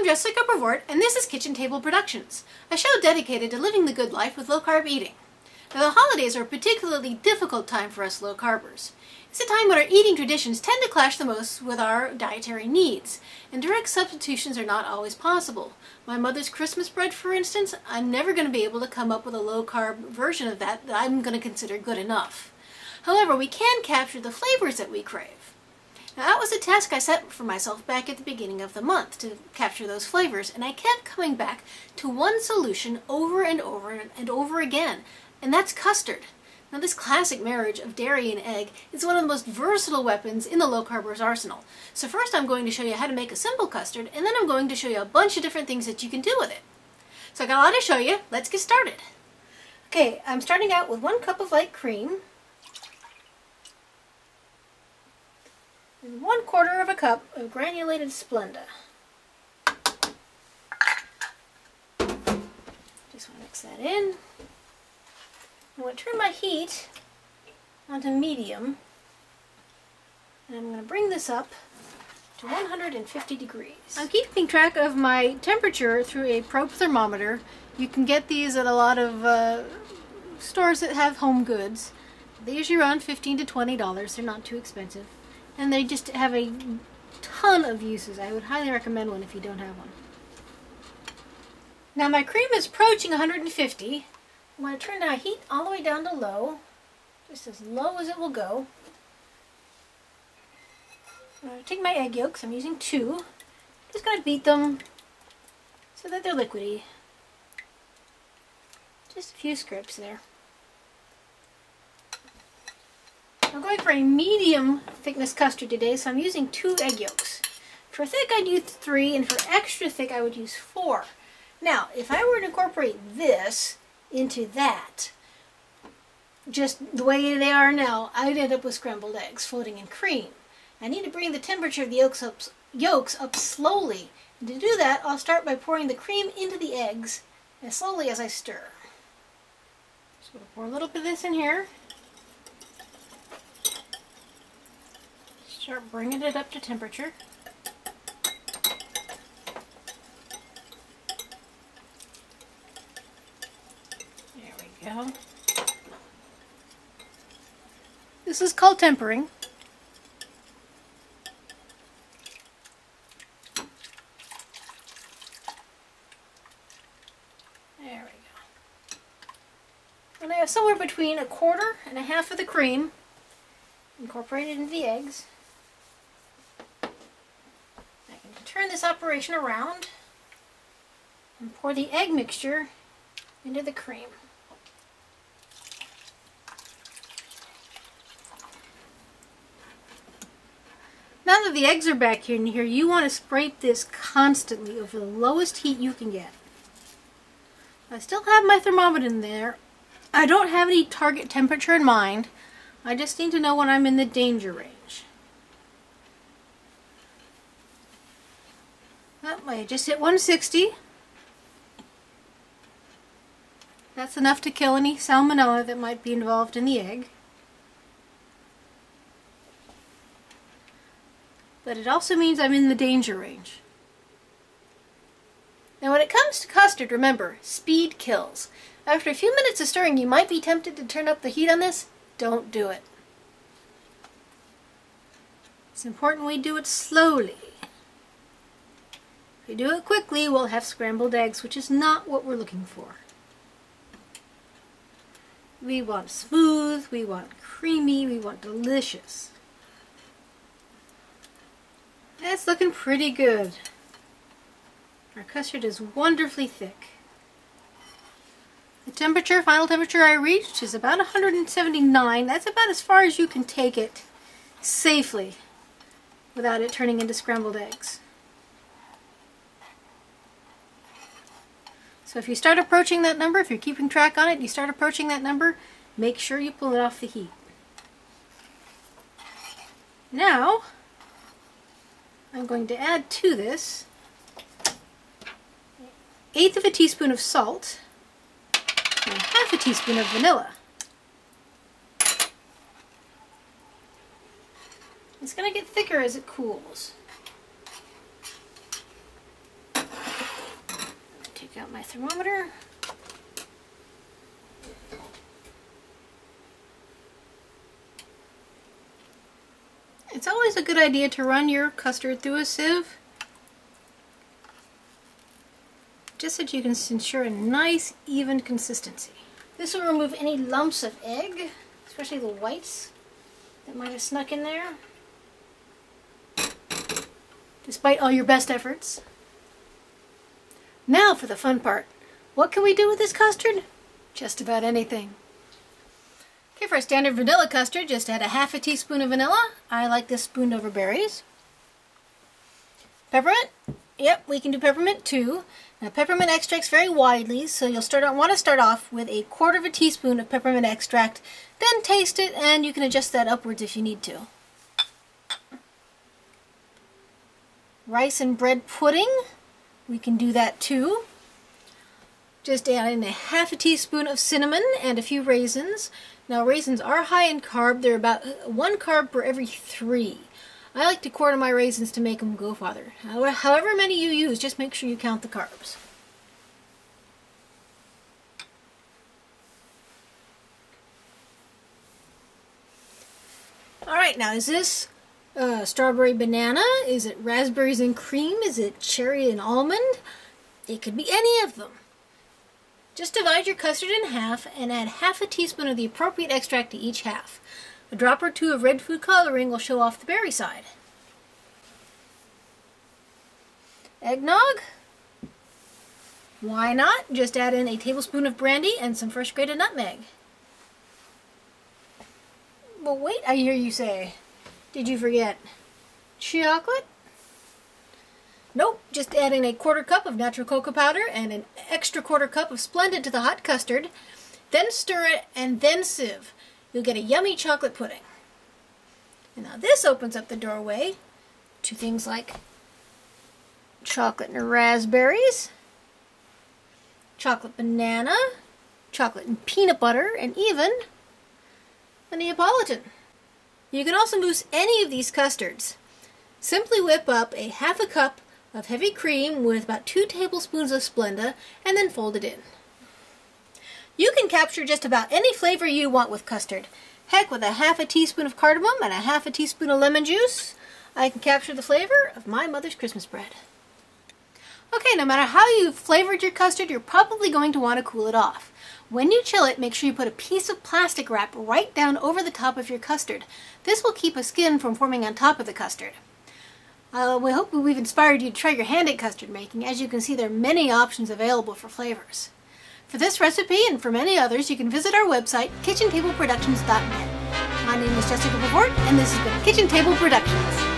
Jessica Brevort, and this is Kitchen Table Productions, a show dedicated to living the good life with low-carb eating. Now, the holidays are a particularly difficult time for us low-carbers. It's a time when our eating traditions tend to clash the most with our dietary needs, and direct substitutions are not always possible. My mother's Christmas bread, for instance, I'm never going to be able to come up with a low-carb version of that I'm going to consider good enough. However, we can capture the flavors that we crave. Now, that was a task I set for myself back at the beginning of the month, to capture those flavors, and I kept coming back to one solution over and over and over again, and that's custard. Now, this classic marriage of dairy and egg is one of the most versatile weapons in the low-carbers arsenal. So first I'm going to show you how to make a simple custard, and then I'm going to show you a bunch of different things that you can do with it. So I got a lot to show you. Let's get started. Okay, I'm starting out with 1 cup of light cream, and 1/4 cup of granulated Splenda. Just want to mix that in. I'm going to turn my heat onto medium, and I'm going to bring this up to 150 degrees. I'm keeping track of my temperature through a probe thermometer. You can get these at a lot of stores that have home goods. They usually run $15 to $20. They're not too expensive. And they just have a ton of uses. I would highly recommend one if you don't have one. Now my cream is approaching 150. I'm going to turn my heat all the way down to low, just as low as it will go. I'm going to take my egg yolks, I'm using 2. Just going to beat them so that they're liquidy. Just a few scripts there. I'm going for a medium thickness custard today, so I'm using 2 egg yolks. For thick I'd use 3, and for extra thick I would use 4. Now, if I were to incorporate this into that, just the way they are now, I'd end up with scrambled eggs floating in cream. I need to bring the temperature of the yolks up slowly. And to do that, I'll start by pouring the cream into the eggs as slowly as I stir. So we'll pour a little bit of this in here. Start bringing it up to temperature. There we go. This is called tempering. There we go. And I have somewhere between 1/4 and 1/2 of the cream incorporated into the eggs. Turn this operation around and pour the egg mixture into the cream. Now that the eggs are back in here, you want to scrape this constantly over the lowest heat you can get. I still have my thermometer in there. I don't have any target temperature in mind. I just need to know when I'm in the danger range. I just hit 160. That's enough to kill any salmonella that might be involved in the egg. But it also means I'm in the danger range. Now when it comes to custard, remember, speed kills. After a few minutes of stirring, you might be tempted to turn up the heat on this. Don't do it. It's important we do it slowly. If we do it quickly, we'll have scrambled eggs, which is not what we're looking for. We want smooth, we want creamy, we want delicious. That's looking pretty good. Our custard is wonderfully thick. The final temperature I reached is about 179. That's about as far as you can take it safely without it turning into scrambled eggs. So if you start approaching that number, if you're keeping track on it, you start approaching that number, make sure you pull it off the heat. Now, I'm going to add to this 1/8 of a teaspoon of salt and 1/2 teaspoon of vanilla. It's going to get thicker as it cools. Take out my thermometer. It's always a good idea to run your custard through a sieve, just so that you can ensure a nice, even consistency. This will remove any lumps of egg, especially the whites that might have snuck in there, despite all your best efforts. Now for the fun part. What can we do with this custard? Just about anything. Okay, for a standard vanilla custard, just add a half a teaspoon of vanilla. I like this spooned over berries. Peppermint? Yep, we can do peppermint too. Now peppermint extracts vary widely, so you'll want to start off with a quarter of a teaspoon of peppermint extract, then taste it, and you can adjust that upwards if you need to. Rice and bread pudding, we can do that too. Just add in a half a teaspoon of cinnamon and a few raisins. Now raisins are high in carb. They're about 1 carb per every 3. I like to quarter my raisins to make them go farther. However many you use, just make sure you count the carbs. Alright, now is this strawberry banana? Is it raspberries and cream? Is it cherry and almond? It could be any of them. Just divide your custard in half and add half a teaspoon of the appropriate extract to each half. A drop or two of red food coloring will show off the berry side. Eggnog? Why not? Just add in a tablespoon of brandy and some fresh grated nutmeg. Well, wait, I hear you say. Did you forget chocolate? Nope, just add in a quarter cup of natural cocoa powder and an extra quarter cup of Splendid to the hot custard. Then stir it and then sieve. You'll get a yummy chocolate pudding. And now this opens up the doorway to things like chocolate and raspberries, chocolate banana, chocolate and peanut butter, and even a Neapolitan. You can also mousse any of these custards. Simply whip up a half a cup of heavy cream with about 2 tablespoons of Splenda and then fold it in. You can capture just about any flavor you want with custard. Heck, with a half a teaspoon of cardamom and a half a teaspoon of lemon juice, I can capture the flavor of my mother's Christmas bread. Okay, no matter how you've flavored your custard, you're probably going to want to cool it off. When you chill it, make sure you put a piece of plastic wrap right down over the top of your custard. This will keep a skin from forming on top of the custard. We hope we've inspired you to try your hand at custard making. As you can see, there are many options available for flavors. For this recipe and for many others, you can visit our website, kitchentableproductions.net. My name is Jessica Bevort, and this has been Kitchen Table Productions.